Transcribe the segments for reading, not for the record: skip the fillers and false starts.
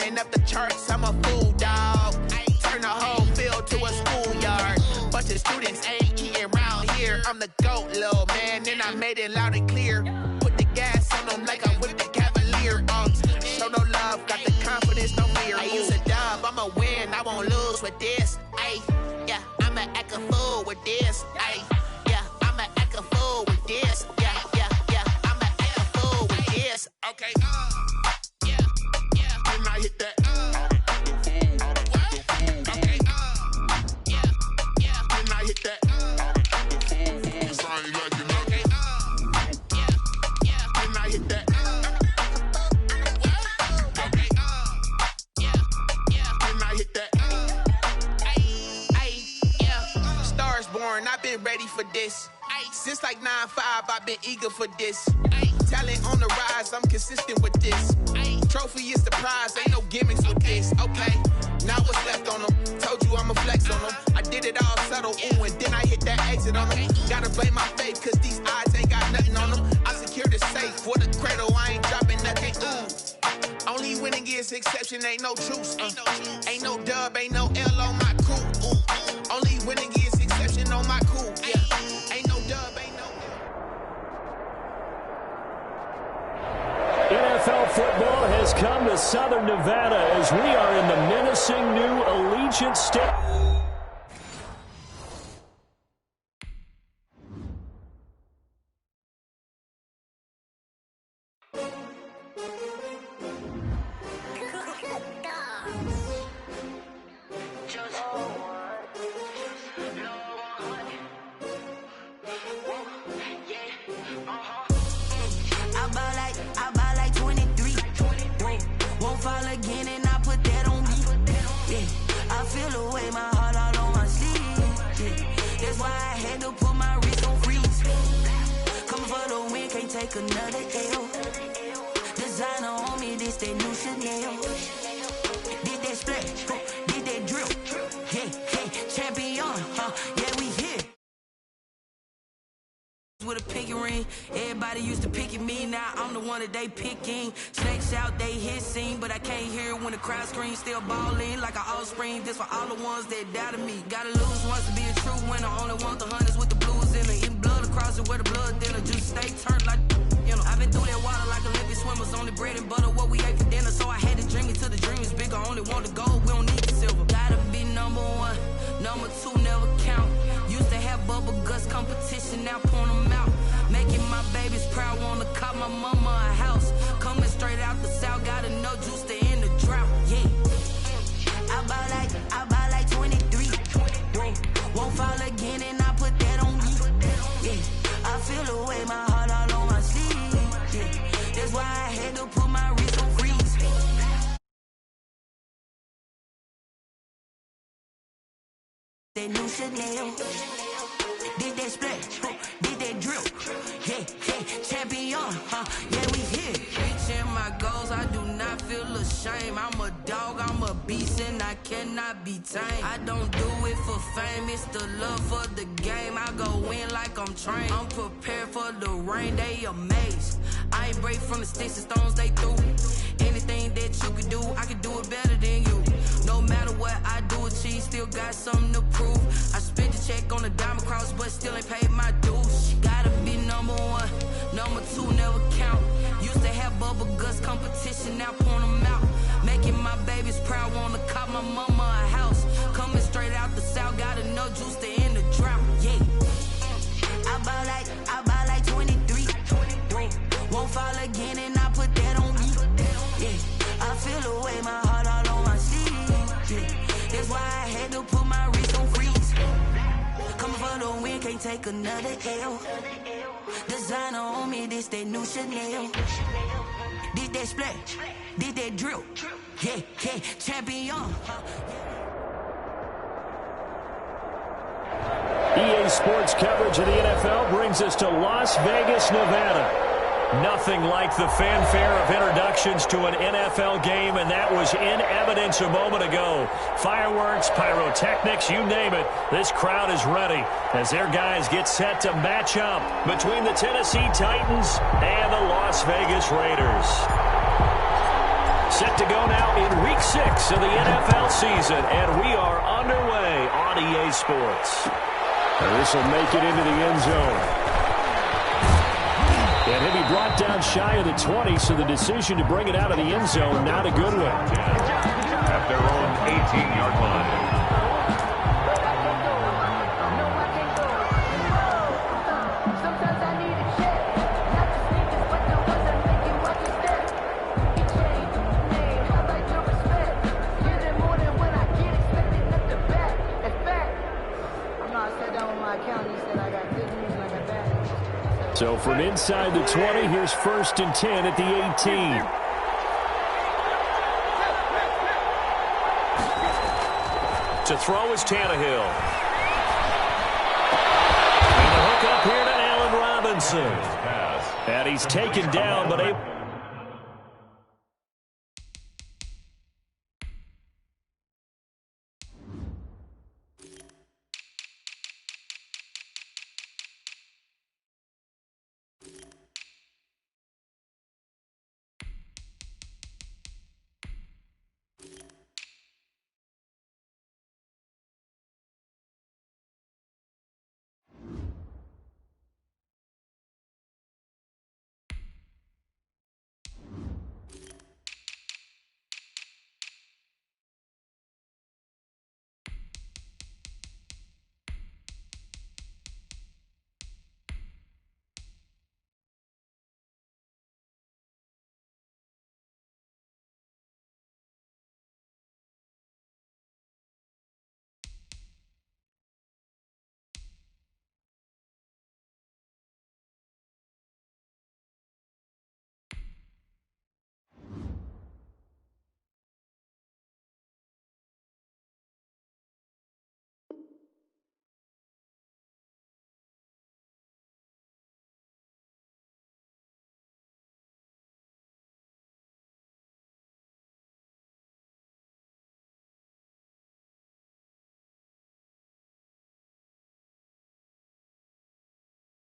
running up the charts, I'm a fool, dog. Turn the whole field to a schoolyard. Bunch of students ain't eating round here. I'm the GOAT, little man, and I made it loud and clear. Put the gas on them like I whipped the Cavalier. Show no love, got the confidence, no fear. I use a dub, I'ma win, I won't lose with this. Ay, yeah, I'ma act a fool with this. Ay, yeah, I'ma act a fool with this. Yeah, yeah, yeah, I'ma act a fool with this. Okay, yeah, yeah, can I hit that? Okay, yeah, yeah, can I hit that? Cause I ain't like it. Okay, yeah, yeah, can I hit that? Okay, yeah, yeah, can I hit that? Ay, yeah, Stars born, I've been ready for this. Since like 9-5, I've been eager for this. Talent on the rise, I'm consistent with this. Trophy is the prize, ain't no gimmicks with this. Okay, now what's left on them? Told you I'ma flex on them. I did it all subtle, ooh, and then I hit that exit on them. Gotta blame my faith, cause these odds ain't got nothing on them. I secure the safe for the cradle, I ain't dropping nothing, ooh. Only winning is exception, ain't no truce. Ain't no dub, ain't no L on my crew. Ooh. Only winning is exception on my crew. Yeah, ain't no dub, ain't no. NFL football has come to Southern Nevada as we are in the menacing new Allegiant Stadium. Another L. Designer on me, this that new Chanel. Did that splash, did that drill. Hey, hey, champion, yeah, we here. With a pinky ring, everybody used to pick at me. Now I'm the one that they picking. Snakes out, they hissing, but I can't hear when the crowd screams. Still balling like an offspring. This for all the ones that doubted me. Gotta lose once to be a true winner. Only want the hunters with the blues in it. Eating blood across it where the blood thinner. Just stay turned like. I've been through that water like Olympic swimmers. Only bread and butter, what we ate for dinner. So I had to dream it till the dream is bigger. Only want the gold, we don't need the silver. Gotta be number one, number two never count. Used to have bubble guts competition, now point them out. Making my babies proud, wanna cop my mama a house. Coming straight out the south, gotta know juice to end the drought. Yeah, I buy like 23. Won't fall again and I put that on me. Yeah, I feel the way my heart all on my sleeve. That's why I had to put my wrist on freeze. That new Chanel. Did that splash, did that drill. Yeah, yeah, champion, yeah, we here. Reaching my goals, I do not feel ashamed. I'm a dog, I'm a beast, and I cannot be tamed. I don't do it for fame, it's the love for the game. I go in like I'm trained. I'm prepared for the rain, they amazed. I ain't break from the sticks and stones they threw. Anything that you could do, I could do it better than you. No matter what I do, achieve, still got something to prove. I spent the check on the diamond cross, but still ain't paid my dues. Gotta be number one, number two never count. Used to have bubble guts competition, now point them out. Making my babies proud, wanna cop my mama a house. Coming straight out the south, gotta know juice to end the drought. Yeah, I buy like 23. Won't fall again and I put that on me. Yeah, I feel the way my heart all on my sleeve. Yeah, that's why I had to put my wrist on freeze. Coming for the win, can't take another L. Designer on me, this that new Chanel. Did that splash, did that drill. Yeah, yeah, champion. EA Sports coverage of the NFL brings us to Las Vegas, Nevada. Nothing like the fanfare of introductions to an NFL game, and that was in evidence a moment ago. Fireworks, pyrotechnics, you name it. This crowd is ready as their guys get set to match up between the Tennessee Titans and the Las Vegas Raiders. Set to go now in Week 6 of the NFL season, and we are underway on EA Sports. And this will make it into the end zone. And he'll be brought down shy of the 20, so the decision to bring it out of the end zone, not a good one. At their own 18-yard line. So from inside the 20, here's 1st and 10 at the 18. To throw is Tannehill. And the hook up here to Allen Robinson. And he's taken down, but able...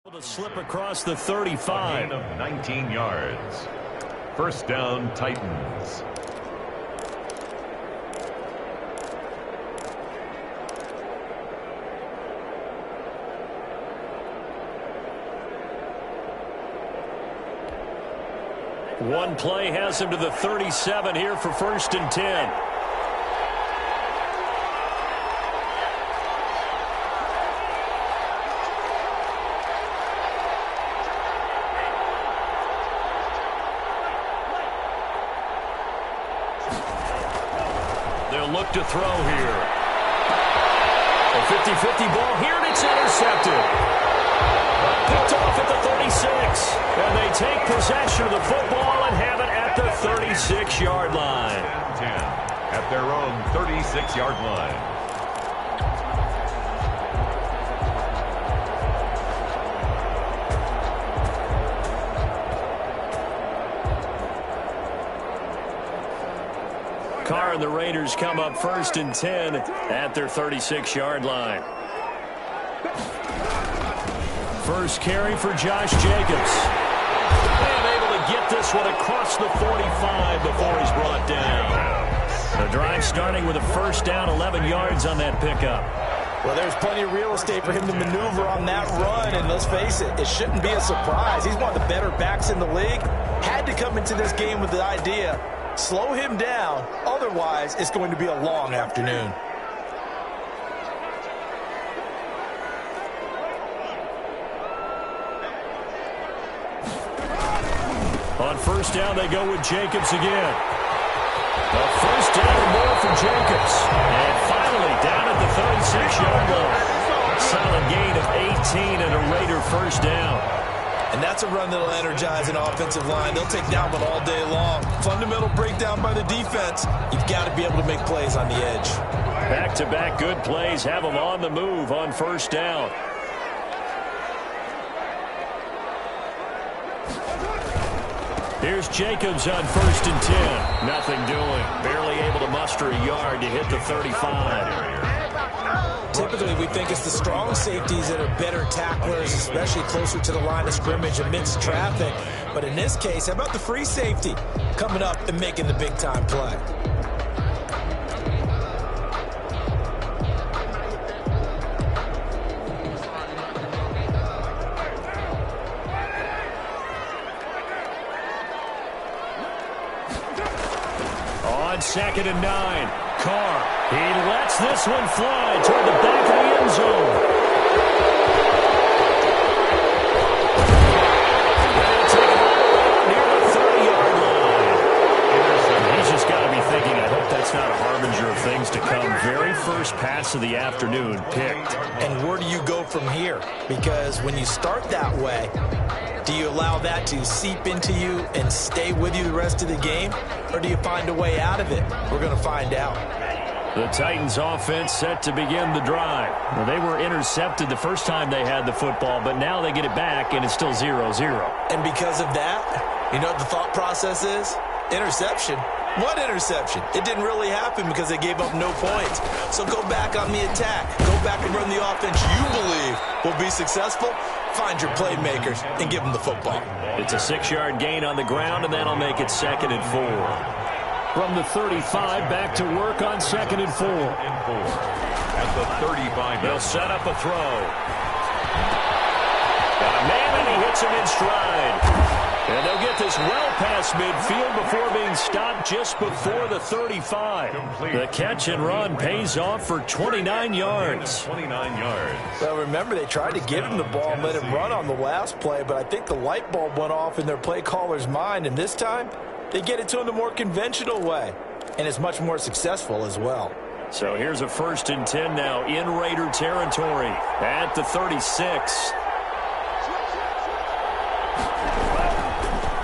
to slip across the 35. Of 19 yards. First down, Titans. One play has him to the 37 here for 1st and 10. Look to throw here. A 50-50 ball here, and it's intercepted. Picked off at the 36. And they take possession of the football and have it at the 36-yard line. 10 at their own 36-yard line. Carr and the Raiders come up 1st and 10 at their 36-yard line. First carry for Josh Jacobs. And able to get this one across the 45 before he's brought down. The drive starting with a first down, 11 yards on that pickup. Well, there's plenty of real estate for him to maneuver on that run, and let's face it, it shouldn't be a surprise. He's one of the better backs in the league. Had to come into this game with the idea, slow him down, otherwise it's going to be a long afternoon. On first down, they go with Jacobs again. A first down and more for Jacobs. And finally, down at the 36-yard line. Solid gain of 18 and a Raider first down. And that's a run that'll energize an offensive line. They'll take that one all day long. Fundamental breakdown by the defense. You've got to be able to make plays on the edge. Back-to-back good plays have them on the move on first down. Here's Jacobs on 1st and 10. Nothing doing. Barely able to muster a yard to hit the 35. typically we think it's the strong safeties that are better tacklers, especially closer to the line of scrimmage amidst traffic. But in this case, how about the free safety coming up and making the big-time play? On 2nd and 9, Carr. He lets this one fly toward the back of the end zone. They'll take it all near the 30-yard line. He's just got to be thinking, I hope that's not a harbinger of things to come. Very first pass of the afternoon picked. And where do you go from here? Because when you start that way, do you allow that to seep into you and stay with you the rest of the game? Or do you find a way out of it? We're going to find out. The Titans offense set to begin the drive. Well, they were intercepted the first time they had the football, but now they get it back, and it's still 0-0. And because of that, you know what the thought process is? Interception. What interception? It didn't really happen because they gave up no points. So go back on the attack. Go back and run the offense you believe will be successful. Find your playmakers and give them the football. It's a 6-yard gain on the ground, and that'll make it 2nd and 4. From the 35, back to work on 2nd and 4. At the 35. They'll set up a throw. Got a man, and he hits him in stride. And they'll get this well past midfield before being stopped just before the 35. The catch and run pays off for 29 yards. 29 yards. Well, remember, they tried to give him the ball and let him run on the last play, but I think the light bulb went off in their play caller's mind, and this time they get it to him the more conventional way, and it's much more successful as well. So here's a 1st and 10 now in Raider territory at the 36.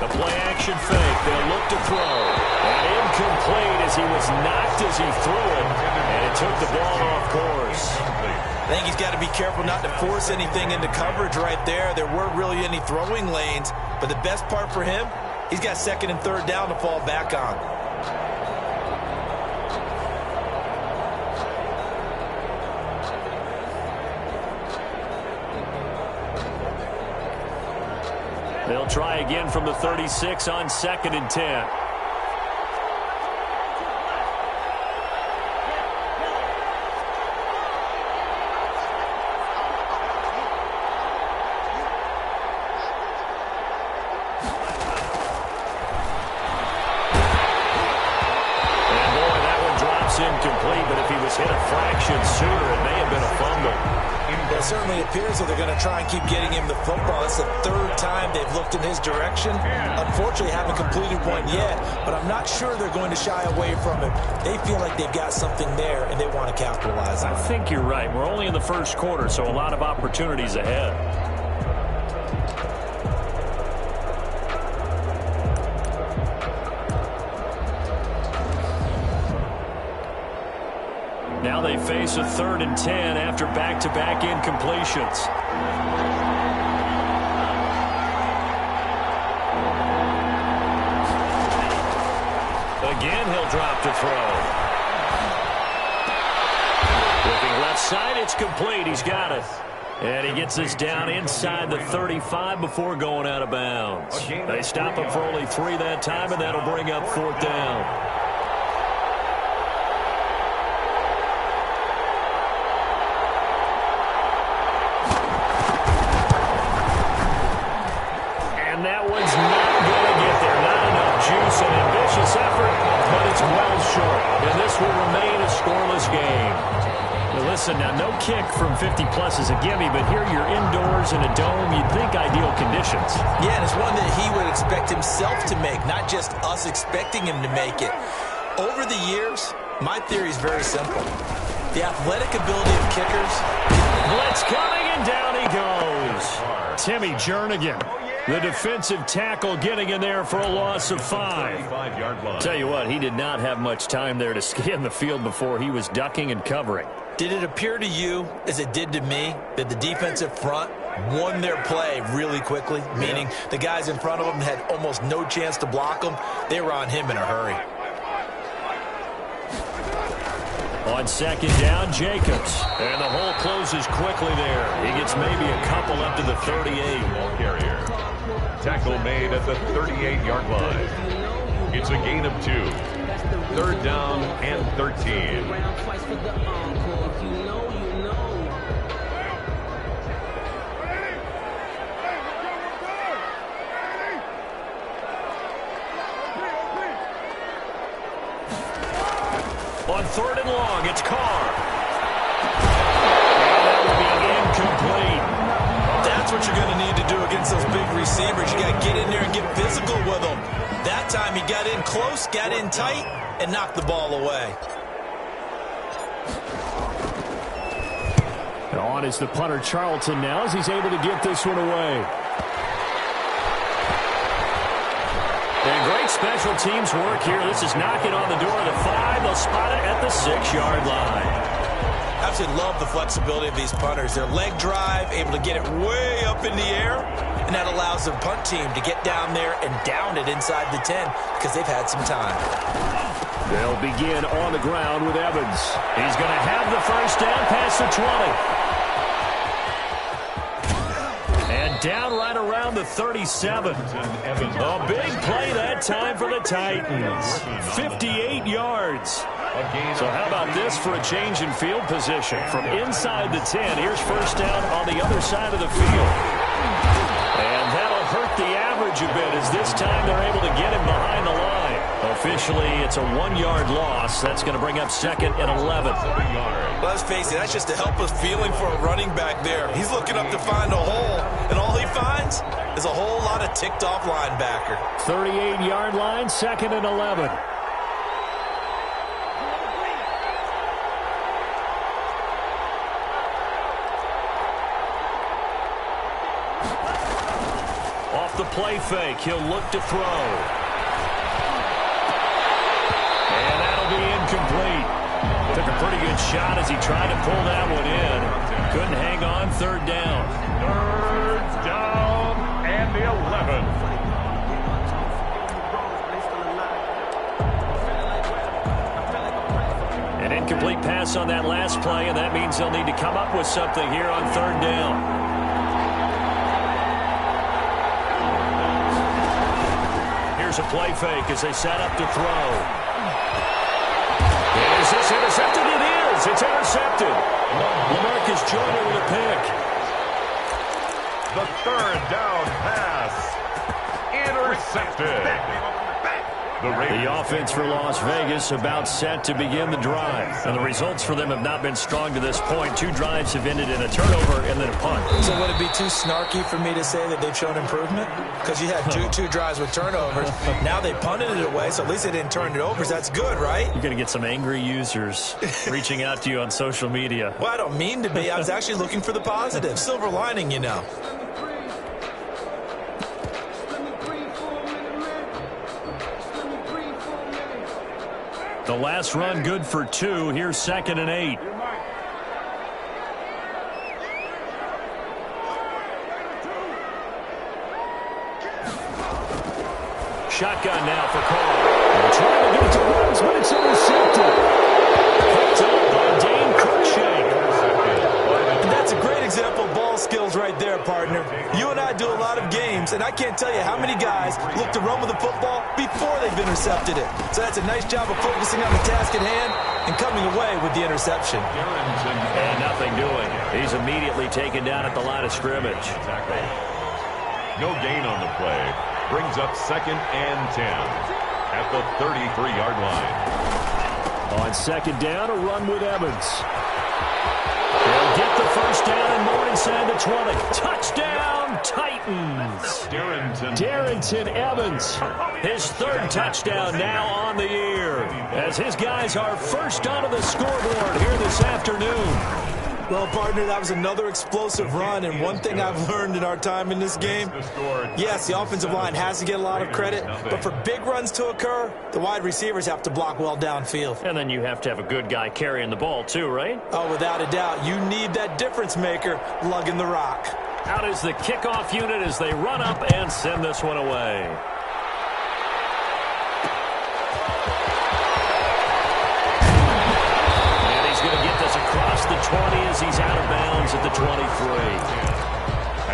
The play-action fake. They'll look to throw. And incomplete as he was knocked as he threw it. And it took the ball off course. I think he's got to be careful not to force anything into coverage right there. There weren't really any throwing lanes. But the best part for him, he's got 2nd and 3rd down to fall back on. They'll try again from the 36 on 2nd and 10. Incomplete, but if he was hit a fraction sooner, it may have been a fumble. It certainly appears that they're going to try and keep getting him the football. It's the 3rd time they've looked in his direction. Unfortunately, haven't completed one yet, but I'm not sure they're going to shy away from him. They feel like they've got something there, and they want to capitalize on it. I think you're right. We're only in the 1st quarter, so a lot of opportunities ahead. Now they face a 3rd and 10 after back-to-back incompletions. Again, he'll drop to throw. Looking left side, it's complete. He's got it. And he gets this down inside the 35 before going out of bounds. They stop him for only 3 that time, and that'll bring up 4th down. Listen, now no kick from 50-plus is a gimme, but here you're indoors in a dome. You'd think ideal conditions. Yeah, and it's one that he would expect himself to make, not just us expecting him to make it. Over the years, my theory is very simple. The athletic ability of kickers. Blitz coming, and down he goes. Timmy Jernigan, the defensive tackle, getting in there for a loss of 5. Tell you what, he did not have much time there to scan the field before he was ducking and covering. Did it appear to you, as it did to me, that the defensive front won their play really quickly? Meaning the guys in front of them had almost no chance to block them. They were on him in a hurry. On second down, Jacobs. And the hole closes quickly there. He gets maybe a couple up to the 38. Ball carrier. Tackle made at the 38-yard line. It's a gain of 2. Third down and 13. On third and long, it's Carr. And that will be incomplete. That's what you're going to need to do against those big receivers. You got to get in there and get physical with them. That time he got in close, got in tight, and knocked the ball away. And on is the punter Charlton now as he's able to get this one away. And great special teams work here. This is knocking on the door of the 5. They'll spot it at the 6-yard line. Absolutely love the flexibility of these punters. Their leg drive, able to get it way up in the air, and that allows the punt team to get down there and down it inside the 10 because they've had some time. They'll begin on the ground with Evans. He's going to have the first down past the 20. Down right around the 37. A big play that time for the Titans. 58 yards. So how about this for a change in field position? From inside the 10, here's first down on the other side of the field. And that'll hurt the average a bit as this time they're able to get him behind the line. Officially, it's a 1-yard loss. That's going to bring up second and 11. Let's face it, that's just a helpless feeling for a running back there. He's looking up to find a hole, and all he finds is a whole lot of ticked-off linebacker. 38-yard line, second and 11. Off the play fake, he'll look to throw. And that'll be incomplete. Took a pretty good shot as he tried to pull that one in. Couldn't hang on. Third down. Third down and the 11. An incomplete pass on that last play, and that means they'll need to come up with something here on third down. Here's a play fake as they set up to throw. Is this intercepted? It is. It's intercepted. LaMarcus Joyner with a pick. The third down pass. Intercepted. The offense for Las Vegas about set to begin the drive. And the results for them have not been strong to this point. 2 drives have ended in a turnover and then a punt. So would it be too snarky for me to say that they've shown improvement? Because you had two drives with turnovers. Now they punted it away, so at least they didn't turn it over. So that's good, right? You're going to get some angry users reaching out to you on social media. Well, I don't mean to be. I was actually looking for the positive. Silver lining, you know. The last run good for 2. Here's second and 8. Shotgun now for Carr. Trying to get it to Rhodes, but it's intercepted. Picked up by Dane Cruikshank. That's a great example of ball skills right there, partner. You and I do a lot of games, and I can't tell you how many guys look to run with the football before they've intercepted it. So that's a nice job of focusing on the task at hand and coming away with the interception. And nothing doing. He's immediately taken down at the line of scrimmage. No gain on the play. Brings up second and 10 at the 33-yard line. On second down, a run with Evans. They'll get the first down and more inside the 20. Touchdown, Titans. Darrington Evans. His third touchdown now on the year as his guys are first onto the scoreboard here this afternoon. Well, partner, that was another explosive run, and one thing I've learned in our time in this game, yes, the offensive line has to get a lot of credit, but for big runs to occur, the wide receivers have to block well downfield. And then you have to have a good guy carrying the ball too, right? Oh, without a doubt. You need that difference maker lugging the rock. Out is the kickoff unit as they run up and send this one away. as he's out of bounds at the 23.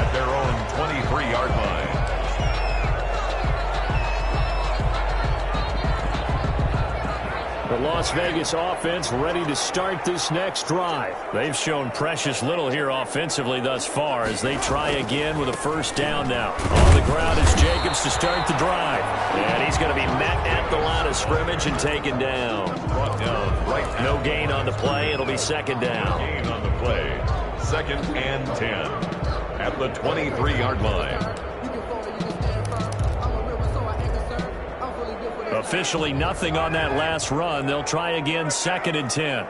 At their own 23-yard line. The Las Vegas offense ready to start this next drive. They've shown precious little here offensively thus far as they try again with a first down now. On the ground is Jacobs to start the drive. And he's going to be met at the line of scrimmage and taken down. Brought down right now. No gain on the play. It'll be second down. Gain on the play. 2nd and 10 at the 23-yard line. Officially nothing on that last run. They'll try again 2nd and 10.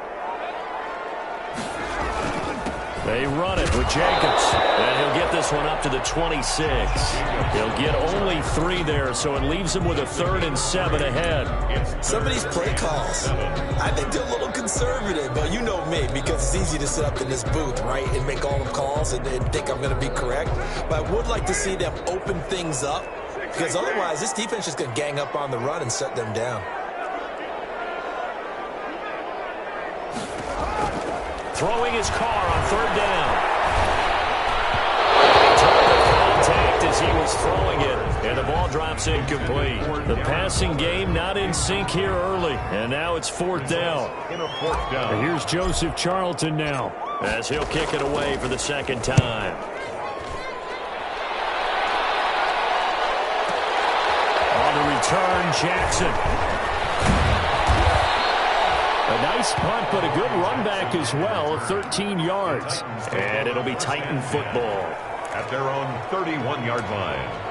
They run it with Jacobs. And he'll get this one up to the 26. He'll get only 3 there, so it leaves him with a 3rd and 7 ahead. Some of these play calls, I think they're a little conservative, but you know me, because it's easy to sit up in this booth, right, and make all the calls and think I'm going to be correct. But I would like to see them open things up, because otherwise this defense is going to gang up on the run and shut them down. Throwing his car on 3rd down. He took the contact as he was throwing it, and the ball drops incomplete. The passing game not in sync here early, and now it's 4th down. And here's Joseph Charlton now, as he'll kick it away for the 2nd time. On the return, Jackson. a nice punt, but a good run back as well of 13 yards. And it'll be Titan football at their own 31-yard line.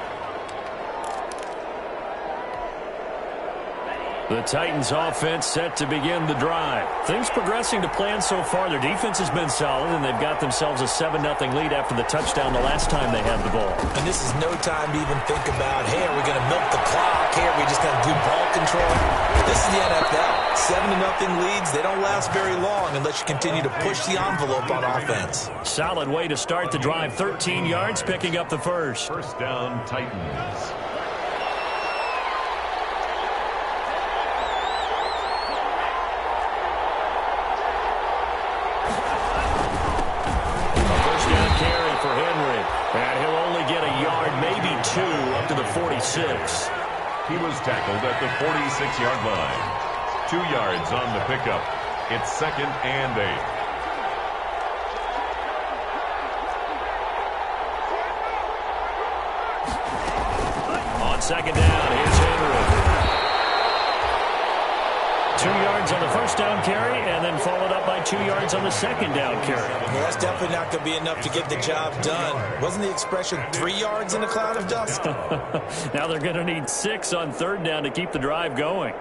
The Titans offense set to begin the drive. Things progressing to plan so far. Their defense has been solid, and they've got themselves a 7-0 lead after the touchdown the last time they had the ball. And this is no time to even think about, hey, are we going to milk the clock? Hey, are we just going to do ball control? This is the NFL. 7-0 leads, they don't last very long unless you continue to push the envelope on offense. Solid way to start the drive. 13 yards, picking up the first. First down, Titans. And he'll only get a yard, maybe 2, up to the 46. He was tackled at the 46-yard line. 2 yards on the pickup. It's 2nd and 8. On 2nd down, here's Henry. 2 yards on the first down carry, and then followed up by 2 yards on the second down carry. Well, that's definitely not going to be enough to get the job done. Wasn't the expression 3 yards in a cloud of dust? Now they're going to need 6 on 3rd down to keep the drive going.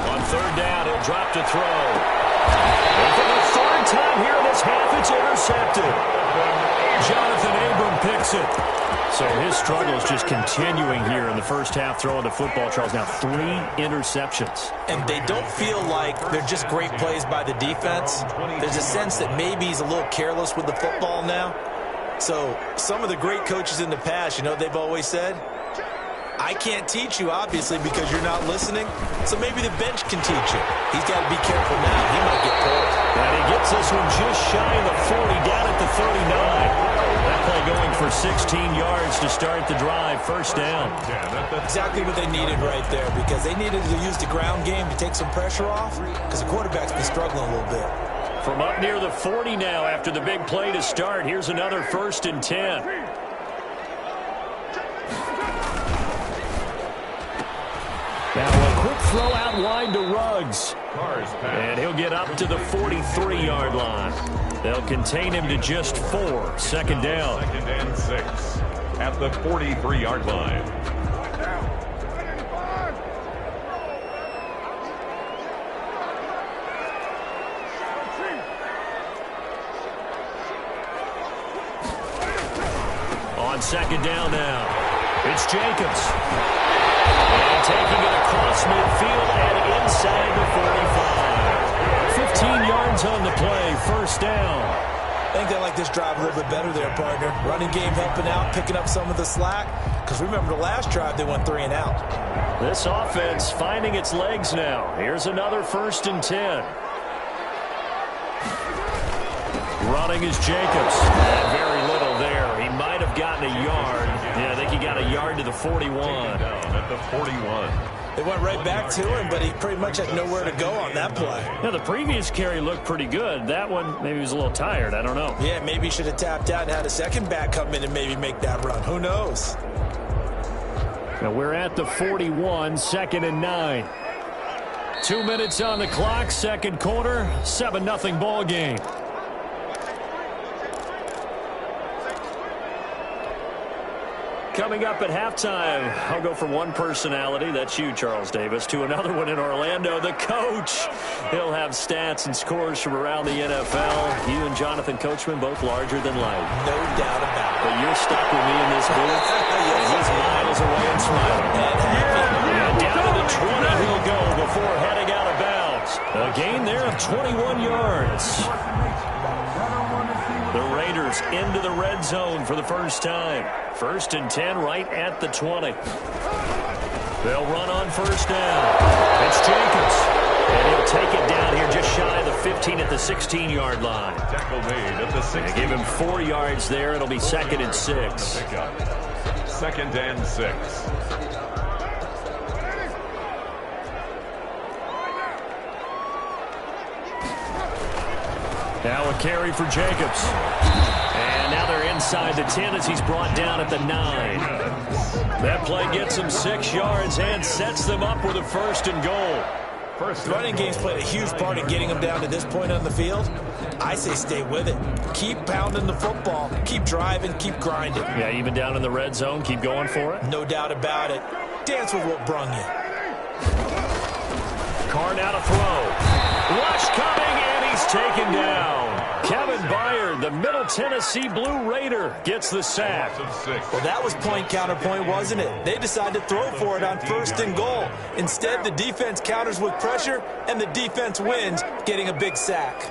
On 3rd down, he'll drop to throw. And for the 3rd time here in this half, it's intercepted. Jonathan Abram picks it. So his struggle is just continuing here in the first half, throwing the football, Charles. Now 3 interceptions. And they don't feel like they're just great plays by the defense. There's a sense that maybe he's a little careless with the football now. So some of the great coaches in the past, you know, they've always said, I can't teach you, obviously, because you're not listening. So maybe the bench can teach you. He's got to be careful now. He might get pulled. And he gets this one just shy of the 40, down at the 39. That play going for 16 yards to start the drive. First down. Exactly what they needed right there, because they needed to use the ground game to take some pressure off, because the quarterback's been struggling a little bit. From up near the 40 now after the big play to start, here's another 1st and 10. Now a quick throw out wide to Ruggs. And he'll get up to the 43-yard line. They'll contain him to just 4. 2nd down. 2nd and 6 at the 43-yard line. On 2nd down now, it's Jacobs. And taking it across midfield and inside the 45. 15 yards on the play, first down. I think they like this drive a little bit better there, partner. Running game helping out, picking up some of the slack. Because remember the last drive, they went 3 and out. This offense finding its legs now. Here's another 1st and 10. Running is Jacobs. And very little there. He might have gotten a yard. Yeah, I think he got a yard to the 41. Down at the 41. They went right back to him, but he pretty much had nowhere to go on that play. Now, the previous carry looked pretty good. That one, maybe he was a little tired. I don't know. Yeah, maybe he should have tapped out and had a second back come in and maybe make that run. Who knows? Now we're at the 41, 2nd and 9. 2 minutes on the clock, second quarter, 7-0 ball game. Coming up at halftime, I'll go from one personality, that's you, Charles Davis, to another one in Orlando, the coach. He'll have stats and scores from around the NFL. You and Jonathan Coachman, both larger than life. No doubt about it. But you're stuck with me in this booth, and he's miles away and smiling. And down to the 20 he'll go before heading out of bounds. A gain there of 21 yards. The Raiders into the red zone for the first time. 1st and 10 right at the 20. They'll run on 1st down. It's Jacobs. And he'll take it down here just shy of the 15 at the 16-yard line. Tackle made at the 16. They give him 4 yards there. It'll be 2nd and 6. 2nd and 6. Now a carry for Jacobs. And now they're inside the 10 as he's brought down at the 9. That play gets him 6 yards and sets them up with a 1st and goal. The running game's played a huge part in getting them down to this point on the field. I say stay with it. Keep pounding the football. Keep driving. Keep grinding. Yeah, even down in the red zone, keep going for it. No doubt about it. Dance with what brung you. Carr now to throw. Rush coming, and he's taken down. Kevin Byard, the Middle Tennessee Blue Raider, gets the sack. Well, that was point counterpoint, wasn't it? They decided to throw for it on 1st and goal. Instead, the defense counters with pressure, and the defense wins, getting a big sack.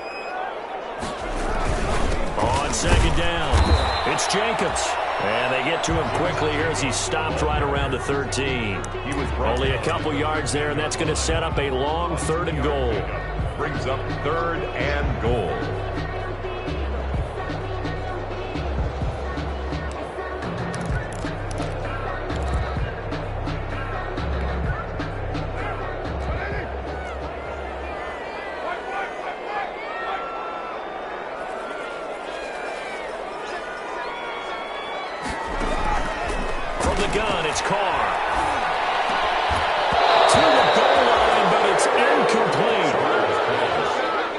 On 2nd down, it's Jacobs. And they get to him quickly here as he stopped right around the 13. He was only a couple yards there, and that's going to set up a long 3rd and goal. Brings up 3rd and goal. Gun, it's Carr. To the goal line, but it's incomplete.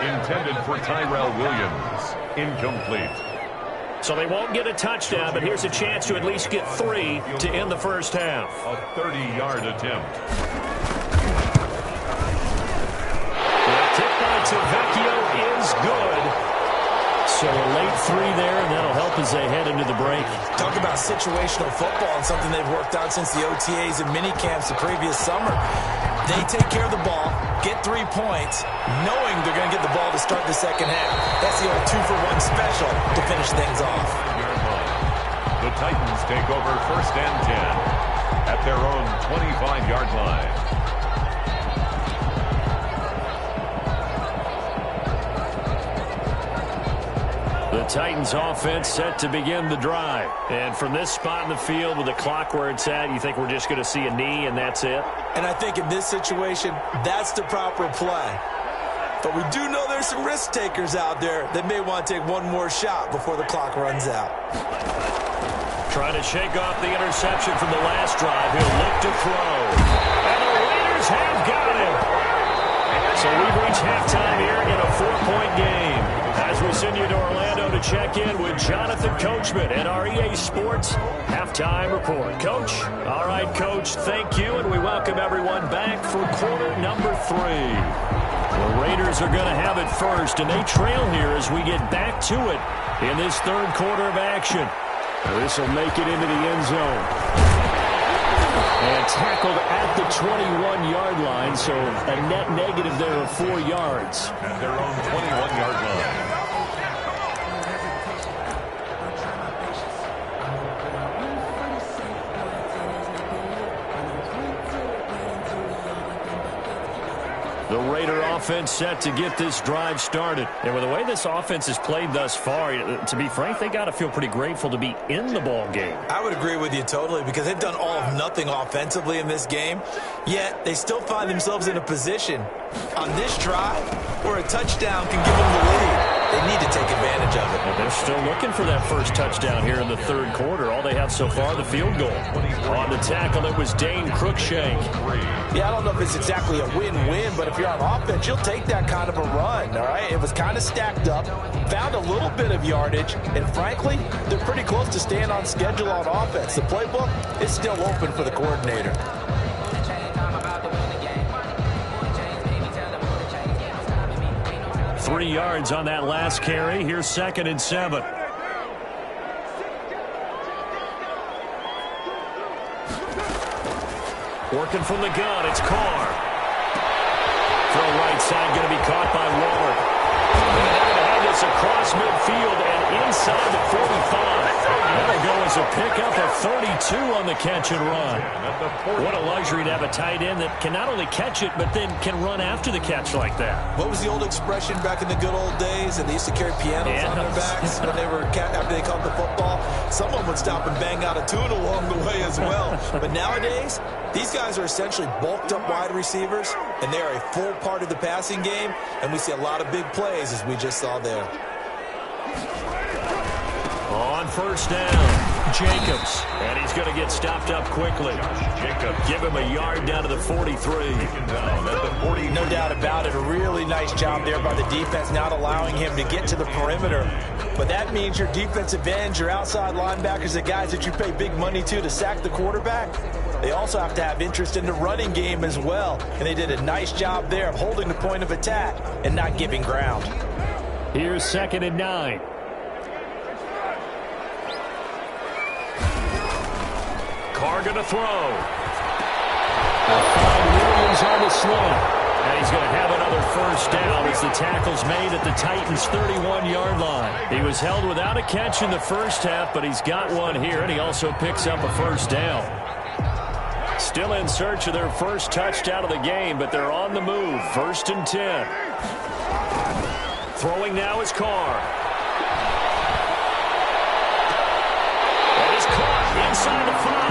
Intended for Tyrell Williams. Incomplete. So they won't get a touchdown, but here's a chance to at least get 3 to end the first half. A 30-yard attempt. The kick by Tavecchio is good. So a late 3 there, and that'll help as they head into the break. Talk about situational football and something they've worked on since the OTAs and mini camps the previous summer. They take care of the ball, get 3 points, knowing they're going to get the ball to start the second half. That's the old 2-for-1 special to finish things off. The Titans take over 1st and 10 at their own 25-yard line. The Titans offense set to begin the drive. And from this spot in the field with the clock where it's at, you think we're just going to see a knee and that's it? And I think in this situation, that's the proper play. But we do know there's some risk takers out there that may want to take one more shot before the clock runs out. Trying to shake off the interception from the last drive. He'll look to throw. And the Raiders have got him. So we've reached halftime here in a 4-point game. As we send you to Orlando to check in with Jonathan Coachman at our EA Sports Halftime Report. Coach? All right, Coach, thank you, and we welcome everyone back for quarter number 3. The Raiders are going to have it first, and they trail here as we get back to it in this 3rd quarter of action. This will make it into the end zone. And tackled at the 21-yard line, so a net negative there of 4 yards. At their own 21-yard line. Raider offense set to get this drive started. And with the way this offense has played thus far, to be frank, they got to feel pretty grateful to be in the ball game. I would agree with you totally, because they've done all of nothing offensively in this game, yet they still find themselves in a position on this drive where a touchdown can give them the lead. They need to take advantage of it. And they're still looking for that first touchdown here in the third quarter. All they have so far, the field goal. On the tackle, it was Dane Cruikshank. Yeah, I don't know if it's exactly a win-win, but if you're on offense, you'll take that kind of a run, all right? It was kind of stacked up, found a little bit of yardage, and frankly, they're pretty close to staying on schedule on offense. The playbook is still open for the coordinator. 3 yards on that last carry. Here's 2nd and 7. Working from the gun, it's Carr. Throw right side, going to be caught by Waller. And they're going to have this across midfield and inside the 45. That'll go as a pickup of 32 on the catch and run. What a luxury to have a tight end that can not only catch it, but then can run after the catch like that. What was the old expression back in the good old days? And they used to carry pianos on their backs when they were after they caught the football. Someone would stop and bang out a tune along the way as well. But nowadays, these guys are essentially bulked up wide receivers, and they are a full part of the passing game, and we see a lot of big plays as we just saw there. On first down, Jacobs. And he's going to get stopped up quickly. Jacobs. Give him a yard down to the 43. No doubt about it. A really nice job there by the defense, not allowing him to get to the perimeter. But that means your defensive ends, your outside linebackers, the guys that you pay big money to sack the quarterback, they also have to have interest in the running game as well. And they did a nice job there of holding the point of attack and not giving ground. Here's 2nd and 9. Carr going to throw. Williams on the slant. And he's going to have another first down as the tackle's made at the Titans' 31-yard line. He was held without a catch in the first half, but he's got one here, and he also picks up a first down. Still in search of their first touchdown of the game, but they're on the move. 1st and 10. Throwing now is Carr. And he's caught inside the 5.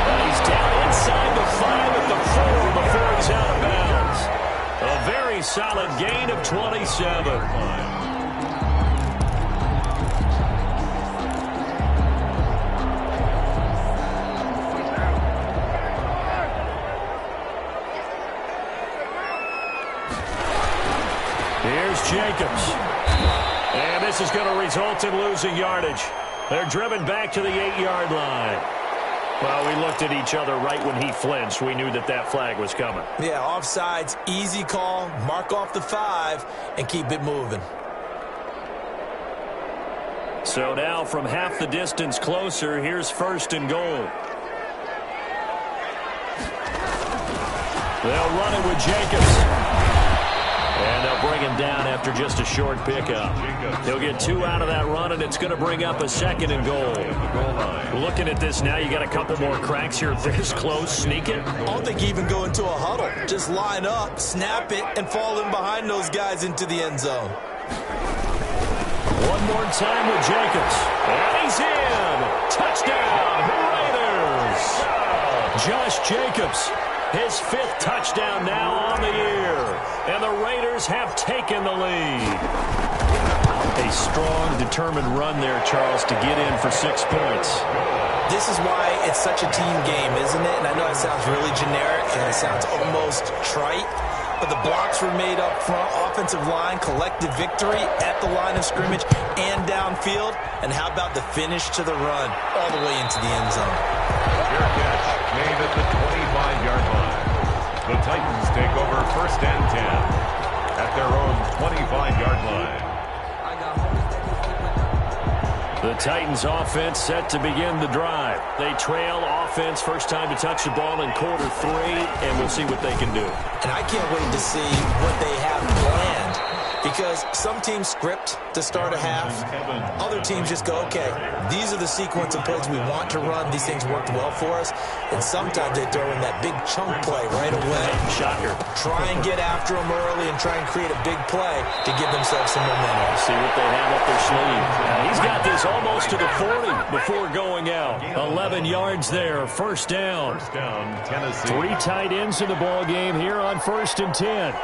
And he's down inside the 5 at the 4 before he's out of bounds. A very solid gain of 27. Here's Jacobs. And this is going to result in losing yardage. They're driven back to the 8-yard line. Well, we looked at each other right when he flinched. We knew that that flag was coming. Yeah, offsides, easy call. Mark off the 5 and keep it moving. So now from half the distance closer, here's 1st and goal. They'll run it with Jacobs. And they'll bring him down after just a short pickup. He'll get 2 out of that run, and it's going to bring up a 2nd and goal. Looking at this now, you got a couple more cracks here this close. Sneak it. I don't think you even go into a huddle. Just line up, snap it, and fall in behind those guys into the end zone. One more time with Jacobs. And he's in. Touchdown, Raiders. Josh Jacobs. His 5th touchdown now on the year. And the Raiders have taken the lead. A strong, determined run there, Charles, to get in for 6 points. This is why it's such a team game, isn't it? And I know it sounds really generic and it sounds almost trite, but the blocks were made up front, offensive line, collective victory at the line of scrimmage and downfield. And how about the finish to the run all the way into the end zone? Fair catch made at the 25-yard line. The Titans take over 1st and 10 at their own 25-yard line. The Titans offense set to begin the drive. They trail offense, first time to touch the ball in quarter 3, and we'll see what they can do. And I can't wait to see what they have planned, Because some teams script to start a half. Other teams just go, okay, these are the sequence of plays we want to run. These things worked well for us. And sometimes they throw in that big chunk play right away. Shocker. Try and get after them early and try and create a big play to give themselves some momentum. See what they have up their sleeve. He's got this almost to the 40 before going out. 11 yards there, first down. First down, Tennessee. 3 tight ends in the ball game here on 1st and 10.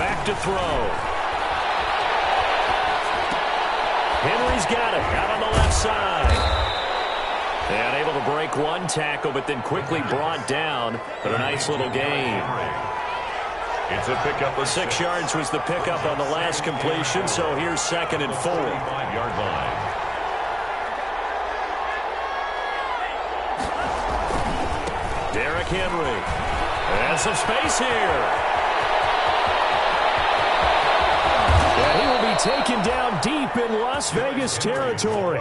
Back to throw. Henry's got it out on the left side. And able to break one tackle, but then quickly brought down. But a nice little gain. It's a pickup of 6 yards was the pickup on the last completion, so here's 2nd and 4. 5-yard line. Derrick Henry. And some space here. And he will be taken down deep in Las Vegas territory.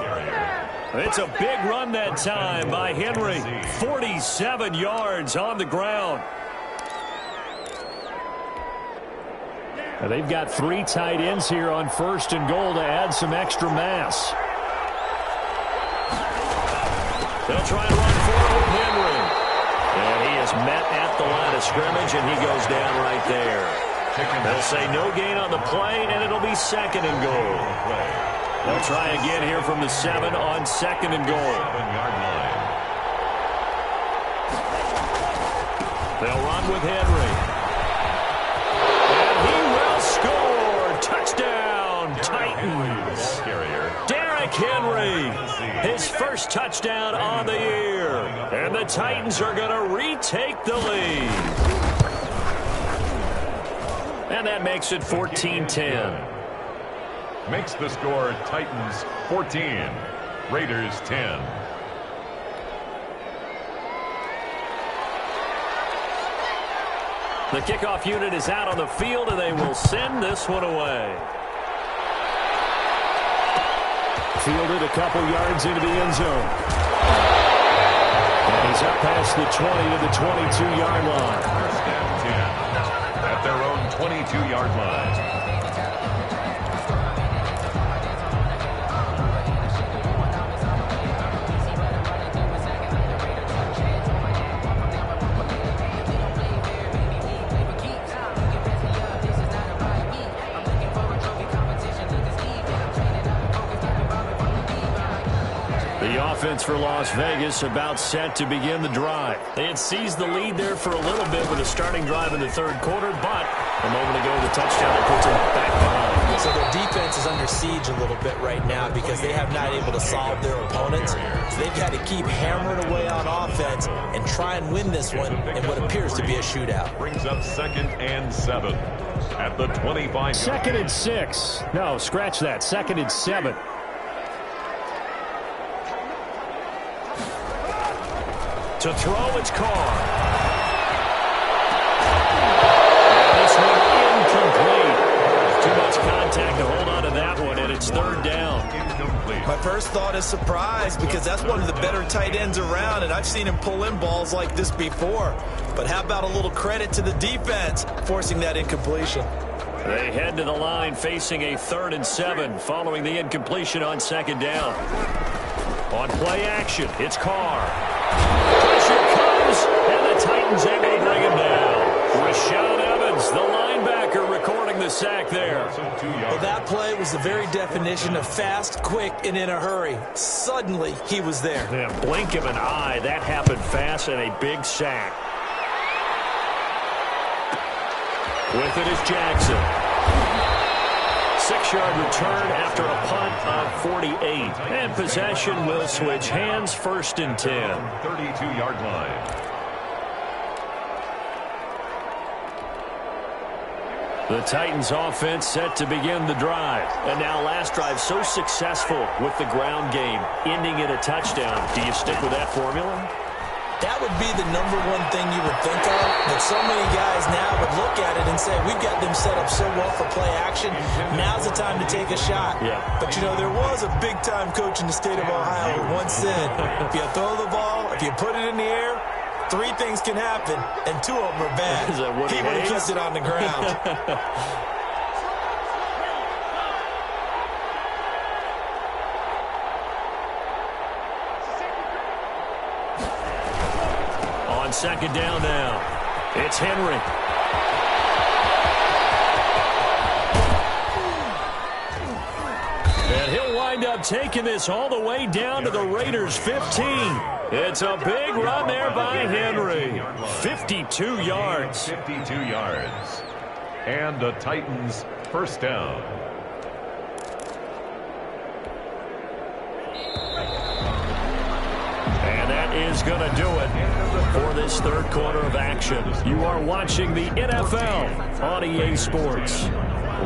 It's a big run that time by Henry. 47 yards on the ground. And they've got 3 tight ends here on 1st and goal to add some extra mass. They'll try and run forward with Henry. And he is met at the line of scrimmage, and he goes down right there. They'll say no gain on the play, and it'll be 2nd and goal. They'll try again here from the 7 on 2nd and goal. 7-yard line. They'll run with Henry. And he will score. Touchdown, Titans. Derrick Henry, his first touchdown on the year. And the Titans are going to retake the lead. And that makes it 14-10. Makes the score Titans 14, Raiders 10. The kickoff unit is out on the field, and they will send this one away. Fielded a couple yards into the end zone. And he's up past the 20 to the 22-yard line. First and 10 at their own 22-yard line. Offense for Las Vegas about set to begin the drive. They had seized the lead there for a little bit with a starting drive in the 3rd quarter, but a moment ago the touchdown that puts them back behind. So their defense is under siege a little bit right now because they have not able to solve their opponents. So they've got to keep hammering away on offense and try and win this one in what appears to be a shootout. Brings up 2nd and 7 at the 25. 2nd and 6. No, scratch that. 2nd and 7. To throw, it's Carr. This one incomplete. Too much contact to hold on to that one, and it's 3rd down. Incomplete. My first thought is surprise because that's one of the better tight ends around, and I've seen him pull in balls like this before. But how about a little credit to the defense forcing that incompletion? They head to the line facing a 3rd and 7 following the incompletion on 2nd down. On play action, it's Carr. Pressure comes, and the Titans able to bring him down. Rashaan Evans, the linebacker, recording the sack there. Well, that play was the very definition of fast, quick, and in a hurry. Suddenly, he was there. Yeah, blink of an eye, that happened fast, and a big sack. With it is Jackson. 6-yard return after a punt of 48. And possession will switch hands, 1st and 10. 32-yard line. The Titans offense set to begin the drive. And now last drive so successful with the ground game, ending in a touchdown. Do you stick with that formula? That would be the number one thing you would think of, that so many guys now would look at it and say, we've got them set up so well for play action, now's the time to take a shot. Yeah. But, you know, there was a big-time coach in the state of Ohio who once said, if you throw the ball, if you put it in the air, Three things can happen, and two of them are bad. Is that what he would have kept it on the ground. On second down now, it's Henry. And he'll wind up taking this all the way down to the Raiders' 15. It's a big run there by Henry. 52 yards. 52 yards. And the Titans' first down. And that is going to do it for this third quarter of action. You are watching the NFL on EA Sports.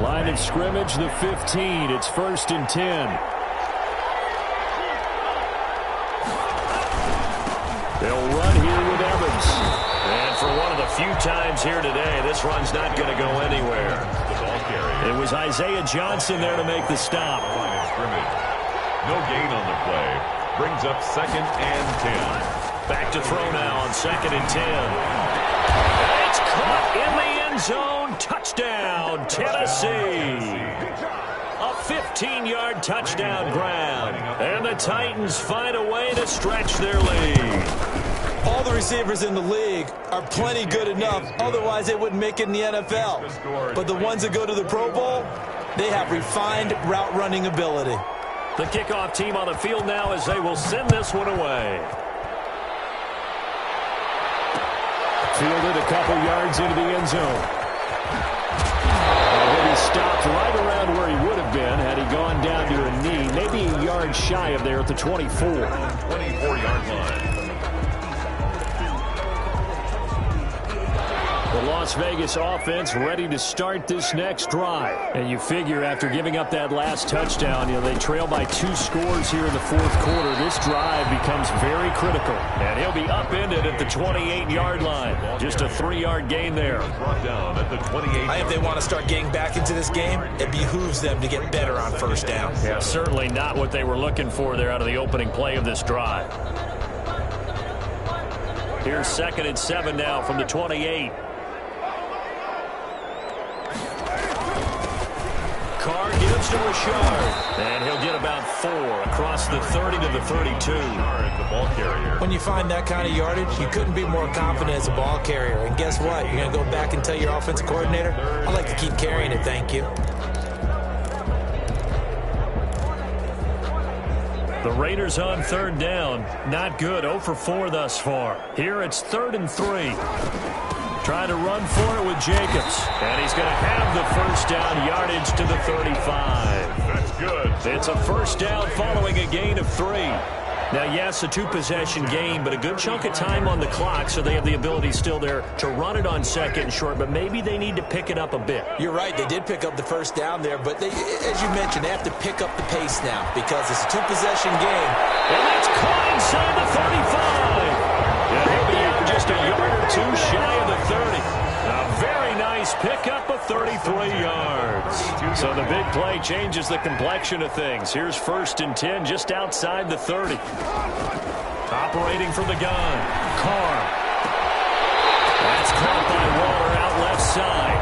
Line of scrimmage, the 15. It's 1st and 10. They'll run here with Evans. And for one of the few times here today, this run's not going to go anywhere. It was Isaiah Johnson there to make the stop. Line of scrimmage. No gain on the play. Brings up 2nd and 10. Back to throw now on 2nd and 10. It's caught in the end zone. Touchdown, Tennessee. A 15-yard touchdown grab. And the Titans find a way to stretch their lead. All the receivers in the league are plenty good enough. Otherwise, they wouldn't make it in the NFL. But the ones that go to the Pro Bowl, they have refined route running ability. The kickoff team on the field now as they will send this one away. Fielded a couple yards into the end zone. He stopped right around where he would have been had he gone down to a knee, maybe a yard shy of there at the 24. 24-yard line. The Las Vegas offense ready to start this next drive. And you figure after giving up that last touchdown, they trail by 2 scores here in the fourth quarter. This drive becomes very critical. And he'll be upended at the 28-yard line. Just a 3-yard gain there. Brought down at the 28. I think if they want to start getting back into this game, it behooves them to get better on first down. Yeah, certainly not what they were looking for there out of the opening play of this drive. Here's 2nd and 7 now from the 28. Carr gives to Rashard, and he'll get about 4 across the 30 to the 32. The ball carrier. When you find that kind of yardage, you couldn't be more confident as a ball carrier. And guess what? You're going to go back and tell your offensive coordinator, I'd like to keep carrying it, thank you. The Raiders on 3rd down. Not good. 0 for 4 thus far. Here it's 3rd and 3. Trying to run for it with Jacobs. And he's going to have the first down, yardage to the 35. That's good. It's a first down following a gain of 3. Now, yes, a 2-possession game, but a good chunk of time on the clock, so they have the ability still there to run it on 2nd and short, but maybe they need to pick it up a bit. You're right. They did pick up the first down there, but they, as you mentioned, they have to pick up the pace now because it's a 2-possession game. And that's caught inside the 35. And he'll be out just a yard or 2 shy of the 30. A very nice pickup of 33 yards. So the big play changes the complexion of things. Here's 1st and 10 just outside the 30. Operating from the gun. Carr. That's caught by Waller out left side.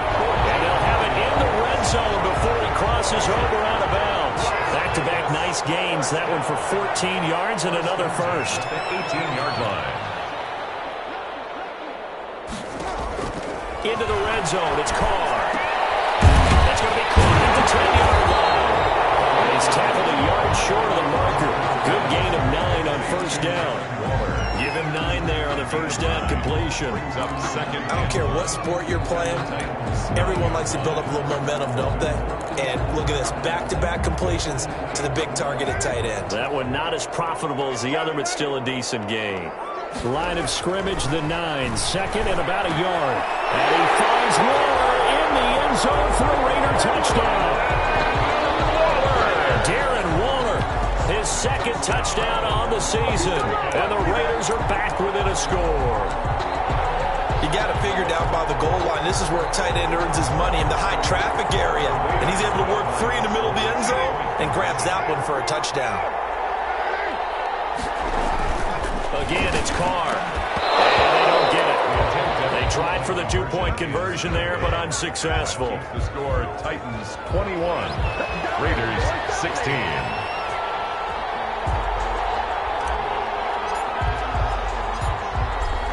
And they'll have it in the red zone before he crosses over out of bounds. Back-to-back nice gains. That one for 14 yards and another first. 18-yard line. Into the red zone. It's Carr. That's going to be caught at the 10-yard line. And he's tackled a yard short of the marker. Good gain of 9 on first down. Give him 9 there on the first down completion. I don't care what sport you're playing. Everyone likes to build up a little momentum, don't they? And look at this. Back-to-back completions to the big targeted tight end. That one not as profitable as the other, but still a decent gain. Line of scrimmage, the 9. 2nd and about a yard. And he finds Waller in the end zone for a Raider touchdown. Darren Waller, his 2nd touchdown on the season. And the Raiders are back within a score. You got to figure down by the goal line. This is where a tight end earns his money in the high traffic area. And he's able to work free in the middle of the end zone and grabs that one for a touchdown. Again, it's Carr. And they don't Tried for the two-point conversion there, but unsuccessful. The score, Titans 21, Raiders 16.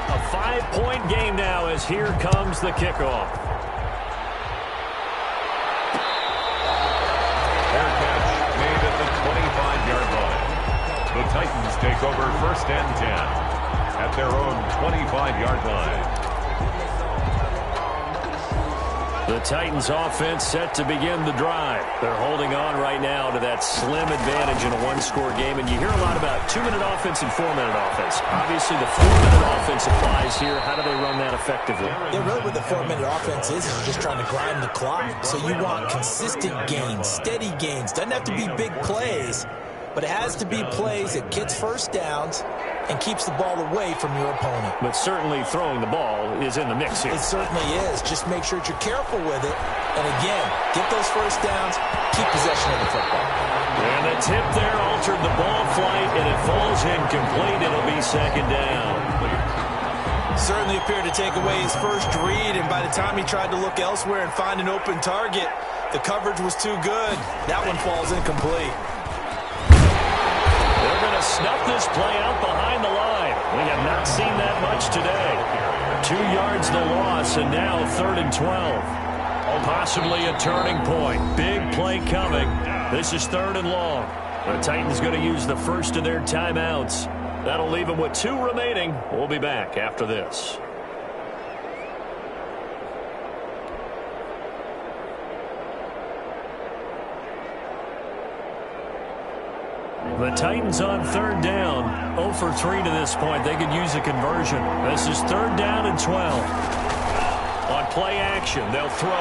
A 5-point game now as here comes the kickoff. Fair catch made at the 25-yard line. The Titans take over 1st and 10 at their own 25-yard line. The Titans offense set to begin the drive. They're holding on right now to that slim advantage in a one-score game. And you hear a lot about 2-minute offense and 4-minute offense. Obviously, the 4-minute offense applies here. How do they run that effectively? Yeah, really what the 4-minute offense is you're just trying to grind the clock. So you want consistent gains, steady gains. Doesn't have to be big plays, but it has to be plays that gets first downs and keeps the ball away from your opponent. But certainly throwing the ball is in the mix here. It certainly is. Just make sure that you're careful with it. And again, get those first downs, keep possession of the football. And the tip there altered the ball flight, and it falls incomplete. It'll be 2nd down. Certainly appeared to take away his first read, and by the time he tried to look elsewhere and find an open target, the coverage was too good. That one falls incomplete. They're going to snuff this play out behind the line. We have not seen that much today. 2 yards the loss, and now 3rd and 12. Possibly a turning point. Big play coming. This is 3rd and long. The Titans going to use the first of their timeouts. That'll leave them with 2 remaining. We'll be back after this. The Titans on 3rd down. 0 for 3 to this point. They could use a conversion. This is 3rd down and 12. On play action, they'll throw.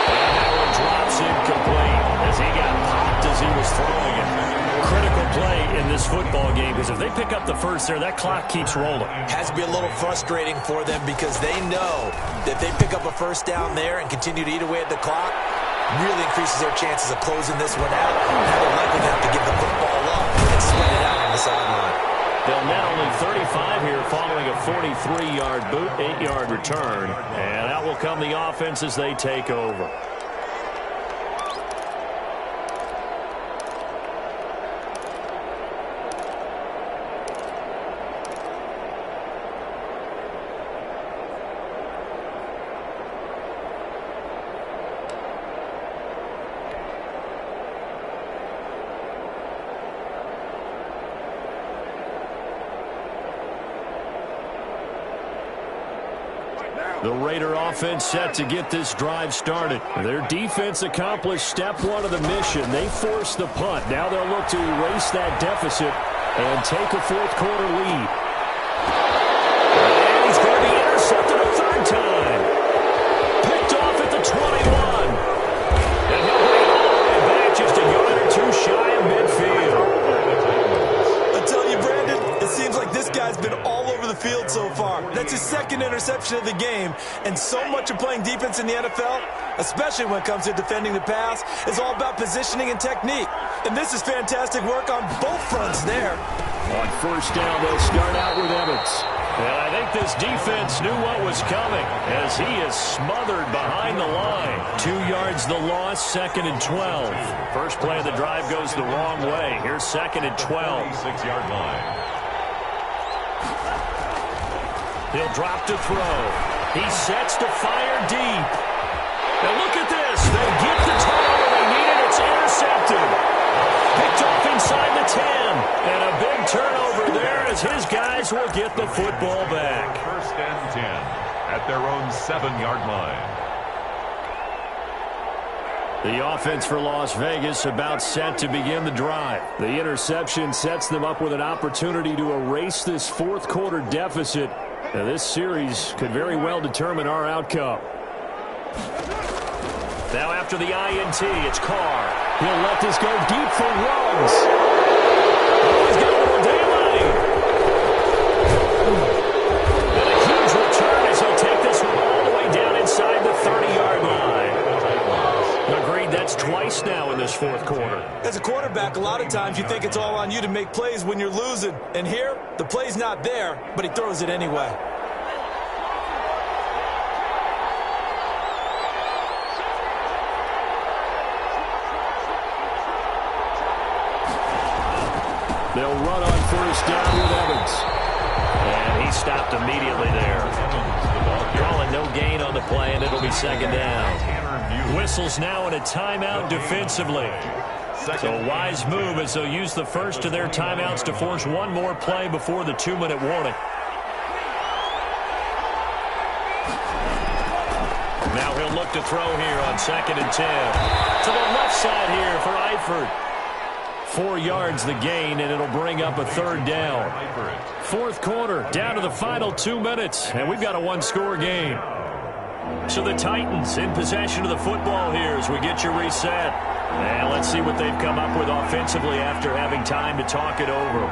And that one drops incomplete as he got popped as he was throwing it. Critical play in this football game because if they pick up the first there, that clock keeps rolling. Has to be a little frustrating for them because they know that if they pick up a first down there and continue to eat away at the clock, really increases their chances of closing this one out. Now they're likely to have to give the football up and sweat it out on the sideline. They'll net only 35 here following a 43-yard boot, 8-yard return. And out will come the offense as they take over. The Raider offense set to get this drive started. Their defense accomplished step 1 of the mission. They forced the punt. Now they'll look to erase that deficit and take a 4th quarter lead. And he's going to be intercepted a 3rd time. Picked off at the 21. And he'll bring it all the way back just a yard or 2 shy of midfield. I tell you, Brandon, it seems like this guy's been all over the field so far. That's his 2nd interception of the game, and so much of playing defense in the NFL, especially when it comes to defending the pass, is all about positioning and technique. And this is fantastic work on both fronts there. On 1st down, they'll start out with Evans. And I think this defense knew what was coming as he is smothered behind the line. 2 yards the loss, 2nd and 12. First play of the drive goes the wrong way. Here's 2nd and 12. 6-yard line. He'll drop to throw. He sets to fire deep. And look at this. They get the turnover they needed. It's intercepted. Picked off inside the 10. And a big turnover there as his guys will get the football back. 1st and 10 at their own 7-yard line. The offense for Las Vegas about set to begin the drive. The interception sets them up with an opportunity to erase this 4th quarter deficit. Now, this series could very well determine our outcome. Now after the INT, it's Carr. He'll let this go deep for runs. Oh, he's got a little daylight. And a huge return as he'll take this one all the way down inside the 30-yard line. Agreed, that's twice now in this 4th quarter. As a quarterback, a lot of times you think it's all on you to make plays when you're losing. And here, the play's not there, but he throws it anyway. They'll run on first down with Evans. And he stopped immediately there. Calling no gain on the play, and it'll be second down. Whistles now in a timeout defensively. So a wise move as they'll use the first of their timeouts to force one more play before the 2-minute warning. Now he'll look to throw here on 2nd and 10. To the left side here for Eifert. 4 yards the gain, and it'll bring up a 3rd down. 4th quarter, down to the final 2 minutes, and we've got a 1-score game. So the Titans in possession of the football here as we get you reset. And let's see what they've come up with offensively after having time to talk it over.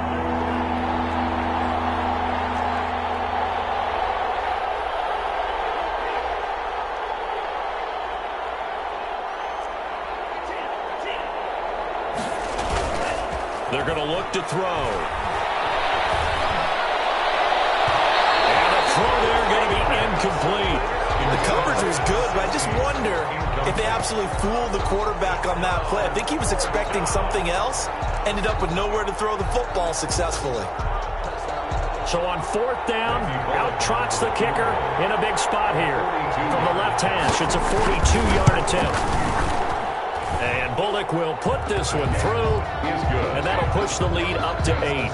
They're going to look to throw. And a throw there going to be incomplete. The coverage was good, but I just wonder if they absolutely fooled the quarterback on that play. I think he was expecting something else, ended up with nowhere to throw the football successfully. So on 4th down, out trots the kicker in a big spot here. From the left hash, it's a 42-yard attempt. And Bullock will put this one through, and that'll push the lead up to 8.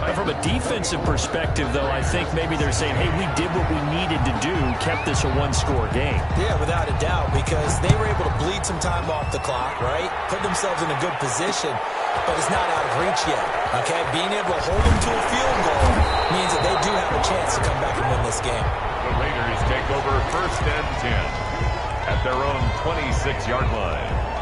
But from a defensive perspective, though, I think maybe they're saying, hey, we did what we needed to do, kept this a 1-score game. Yeah, without a doubt, because they were able to bleed some time off the clock, right? Put themselves in a good position, but it's not out of reach yet, okay? Being able to hold them to a field goal means that they do have a chance to come back and win this game. The Raiders take over 1st and 10 at their own 26-yard line.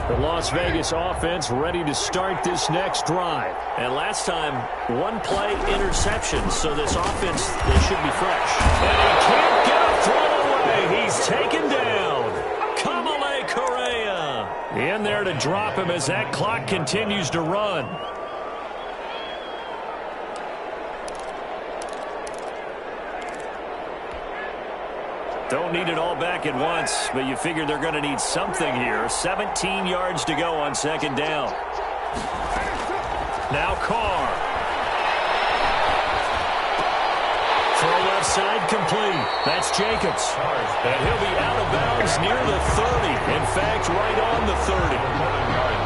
The Las Vegas offense ready to start this next drive. And last time, 1-play interception, so this offense, they should be fresh. And he can't get a throw away. He's taken down. Kamale Correa in there to drop him as that clock continues to run. Don't need it all back at once, but you figure they're going to need something here. 17 yards to go on 2nd down. Now Carr. Throw left side complete. That's Jacobs. And he'll be out of bounds near the 30. In fact, right on the 30.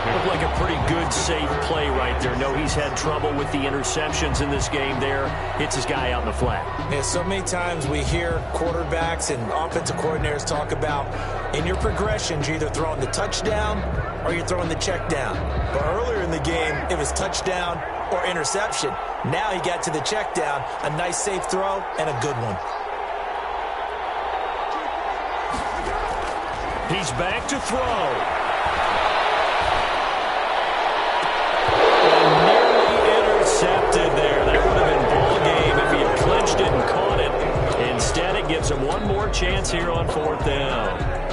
Looked like a pretty good, safe play right there. No, he's had trouble with the interceptions in this game there. Hits his guy out in the flat. Yeah, so many times we hear quarterbacks and offensive coordinators talk about in your progressions, you're either throwing the touchdown or you're throwing the check down. But earlier in the game, it was touchdown or interception. Now he got to the check down, a nice safe throw and a good one. He's back to throw. Intercepted there. That would have been ball game if he had clinched it and caught it. Instead, it gives him one more chance here on 4th down.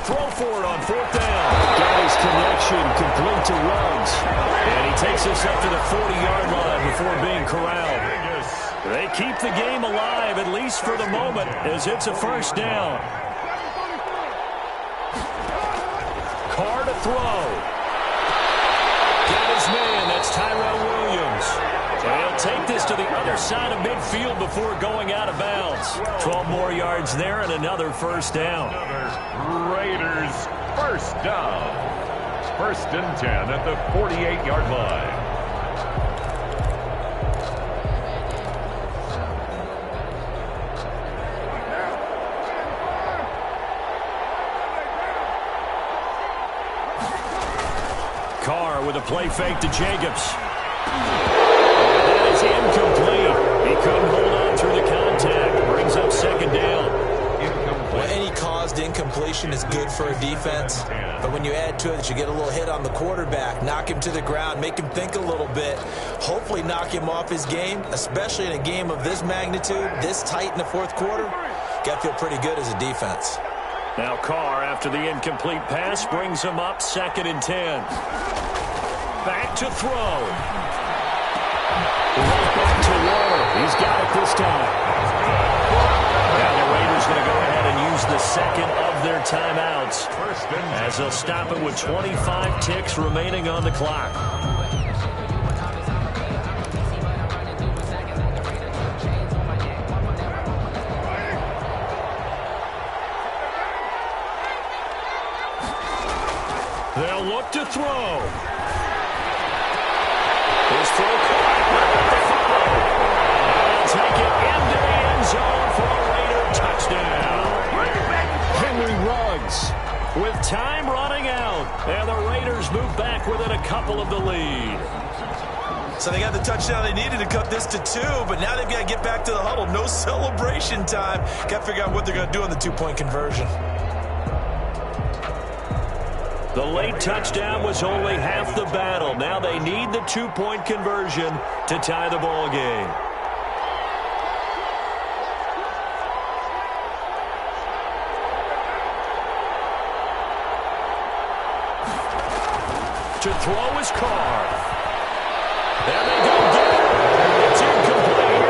Throw for it on 4th down. Got his connection complete to Ruggs. And he takes us up to the 40-yard line before being corralled. They keep the game alive, at least for the moment, as it's a 1st down. Carr to throw. Got his man. That's Tyrell Williams. They'll take this to the other side of midfield before going out of bounds. 12 more yards there and another 1st down. Raiders 1st down. 1st and 10 at the 48-yard line. Carr with a play fake to Jacobs. That is incomplete. He couldn't hold on through the contact. Brings up second down. Well, any caused incompletion is good for a defense. But when you add to it that you get a little hit on the quarterback, knock him to the ground, make him think a little bit, hopefully knock him off his game, especially in a game of this magnitude, this tight in the fourth quarter, got to feel pretty good as a defense. Now Carr, after the incomplete pass, brings him up 2nd and 10. Back to throw. Right back to Waller. He's got it this time. Now the Raiders going to go ahead and use the second of their timeouts as they'll stop it with 25 ticks remaining on the clock. They'll look to throw. His throw caught at the 5. They'll take it into the end zone for a Raider touchdown. Henry Ruggs with time running out. And the Raiders move back within a couple of the lead. So they got the touchdown they needed to cut this to 2, but now they've got to get back to the huddle. No celebration time. Got to figure out what they're going to do on the 2-point conversion. The late touchdown was only half the battle. Now they need the 2-point conversion to tie the ball game. To throw is Carr. There they go again. It's incomplete.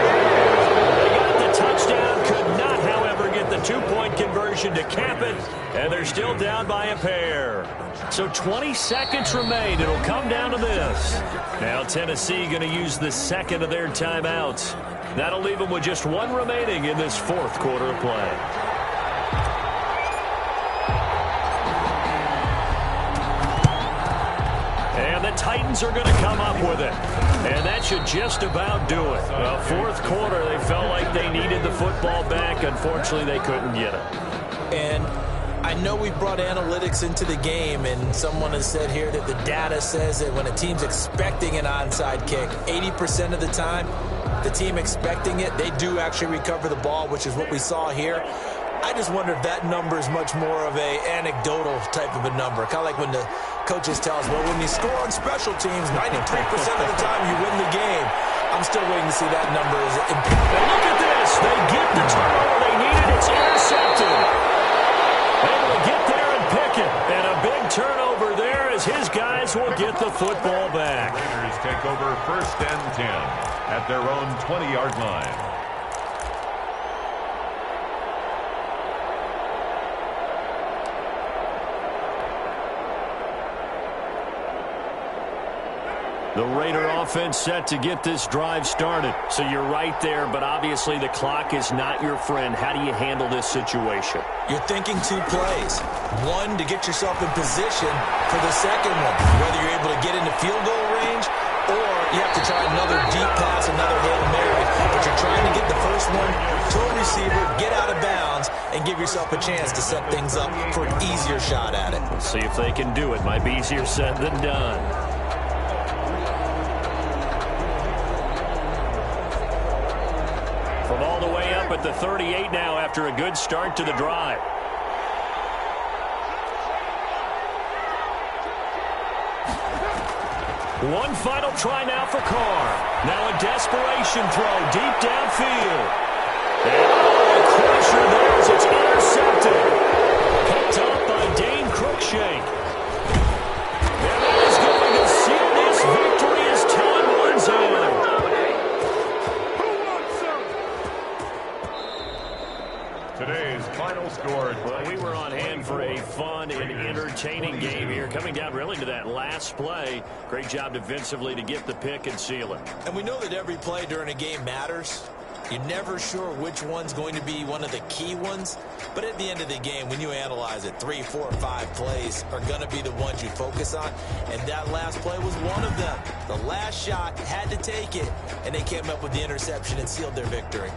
They got the touchdown, could not, however, get the 2-point conversion to cap it, and they're still down by a pair. So 20 seconds remain. It'll come down to this. Now Tennessee going to use the second of their timeouts. That'll leave them with just 1 remaining in this fourth quarter of play. And the Titans are going to come up with it. And that should just about do it. Well, fourth quarter, they felt like they needed the football back. Unfortunately, they couldn't get it. And I know we brought analytics into the game, and someone has said here that the data says that when a team's expecting an onside kick, 80% of the time, the team expecting it, they do actually recover the ball, which is what we saw here. I just wonder if that number is much more of a anecdotal type of a number. Kind of like when the coaches tell us, well, when you score on special teams, 93% of the time you win the game. I'm still waiting to see that number. Now look at this. They get the turnover they needed. It's intercepted. Able to get there and pick it. And a big turnover there as his guys will get the football back. Raiders take over 1st and 10 at their own 20-yard line. The Raider offense set to get this drive started. So you're right there, but obviously the clock is not your friend. How do you handle this situation? You're thinking 2 plays. One, to get yourself in position for the second one, whether you're able to get into field goal range or you have to try another deep pass, another Hail Mary. But you're trying to get the first one to a receiver, get out of bounds, and give yourself a chance to set things up for an easier shot at it. We'll see if they can do it. Might be easier said than done. From all the way up at the 38 now after a good start to the drive. One final try now for Carr. Now a desperation throw deep downfield. And a crusher there as it's intercepted. Picked up by Dane Cruikshank. And that is going to seal this victory as time runs out. Today's final score. Well, we were on hand for a fun and entertaining game here. Coming down really to that last play. Great job defensively to get the pick and seal it. And we know that every play during a game matters. You're never sure which one's going to be one of the key ones. But at the end of the game, when you analyze it, 3, 4, 5 plays are going to be the ones you focus on. And that last play was one of them. The last shot had to take it, and they came up with the interception and sealed their victory.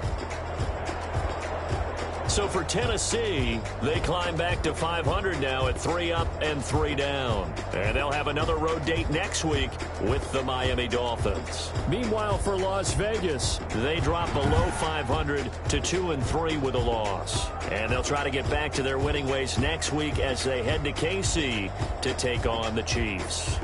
So for Tennessee, they climb back to 500 now at 3 up and 3 down. And they'll have another road date next week with the Miami Dolphins. Meanwhile, for Las Vegas, they drop below 500 to 2 and 3 with a loss. And they'll try to get back to their winning ways next week as they head to KC to take on the Chiefs.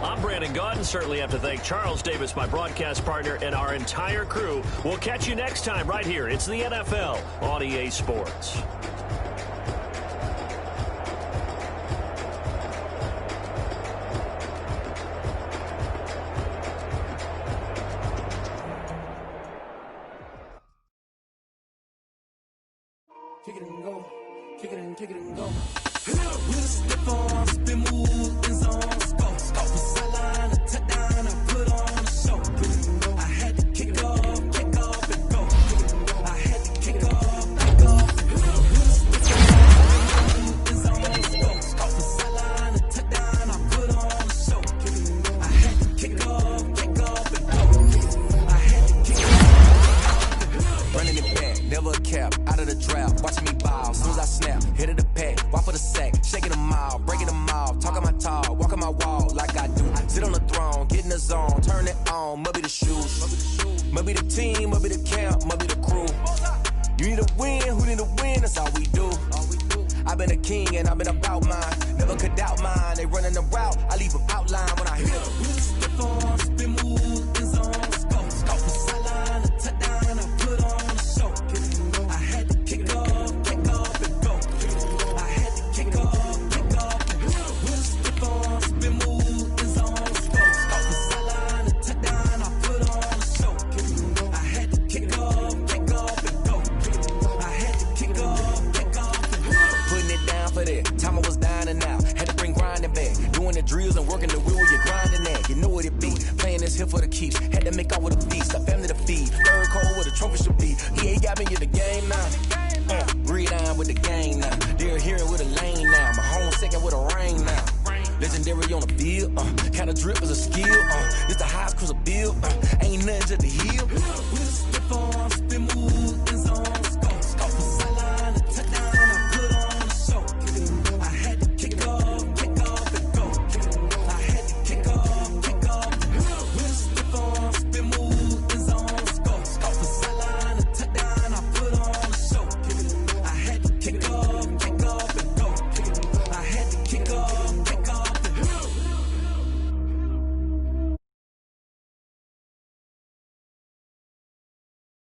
I'm Brandon Gaudin. Certainly have to thank Charles Davis, my broadcast partner, and our entire crew. We'll catch you next time right here. It's the NFL on EA Sports. Kick it and go. Kick it and kick it and go. With a slip on, spin move, in zone, go. Off the sideline, a touchdown, I put on a show. I had to kick off and go. I had to kick off and go. With a slip on, in zone, go. Off the sideline, a touchdown, I put on a show. I had to kick off and go. I had to kick off. Running it back, never a cap, out of the draft, watching me ball. Soon as I snap, hit of the pack, walk for the sack, shaking them all, breaking them all, talking my talk, walking my wall like I do. Sit on the throne, get in the zone, turn it on, must be the shoes, must be the team, must be the camp, must be the crew. You need a win, who need a win, that's all we do. I've been a king and I've been about mine, never could doubt mine. They running the route, I leave them outline when I hit them. We just step on, spin move, in zone, go. Off the sideline, a touchdown, I put on a show. I had to kick off and go. I had to kick off and go. We just step on, spin move, in zone, go. Off the sideline, a touchdown, I put on a show. I had to kick off and go. I had to kick off and go. Putting it down for that, time I was down and out. Had to bring grinding back, doing the drills and working the wheel where you're grinding at. You know what it be, playing this here for the keeps. Had to make out with a feast, a family to feed. Third cold where the trophy should be. EA got me in the game now. Read on with the game now. They're here with a lane now. My home second with a ring now. Legendary on the field, kind of drip is a skill. It's the highest cruiser bill, ain't nothing to the heel.